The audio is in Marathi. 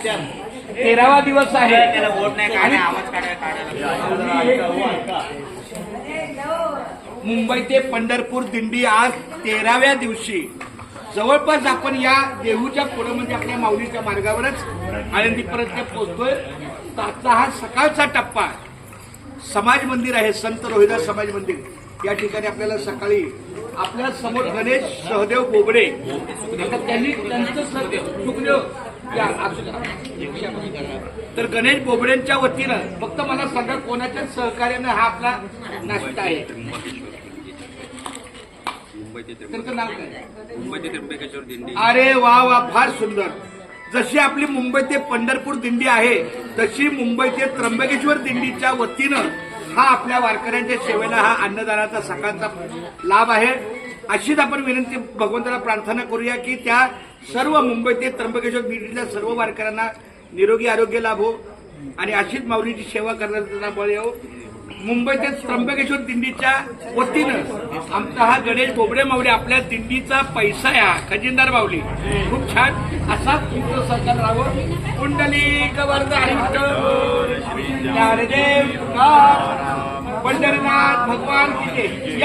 13वा दिवस आहे आणि मुंबई ते पंढरपूर दिंडी आज 13व्या दिवशी जवळपास आपण या देहूच्या पुढे म्हणजे आपल्या माऊलीच्या मार्गावरच आळंदीपर्यंत पोहोचतोय. त्याचा हा सकाळचा टप्पा समाज मंदिर आहे, संत रोहिदास समाज मंदिर. या ठिकाणी आपल्याला सकाळी आपल्या समोर गणेश सहदेव बोबडे आता त्यांनी त्यांचं सुखदेव तर गणेश बोबडेंच्या वतीनं फक्त मला सांगा कोणाच्या सहकार्यानं हा आपला नाश्ता आहे. त्यांचं नाव काय? मुंबई ते त्र्यंबकेश्वर दिंडी. अरे वा वा, फार सुंदर. जशी आपली मुंबई ते पंढरपूर दिंडी आहे तशी मुंबई ते त्र्यंबकेश्वर दिंडीच्या वतीनं हा आपल्या वारकऱ्यांच्या सेवेला हा अन्नदानाचा सकाळचा लाभ आहे. अशीच आपण विनंती भगवंताला प्रार्थना करूया की त्या सर्व मुंबई ते त्र्यंबकेश्वर दिंडीतल्या सर्व वारकऱ्यांना निरोगी आरोग्य लाभो आणि अशीच माऊलीची सेवा करण्याचा बळ येऊ. मुंबई ते त्र्यंबकेश्वर दिंडीच्या वतीनं आमचा हा गणेश बोबडे माऊली आपल्या दिंडीचा पैसा या खजिनदार माऊली खूप छान असाच तुमचं सरकार राहावं. कुंडलिक वरद हरिष्ठ ज्ञानदेव तुकार पंढरीनाथ भगवान की जय.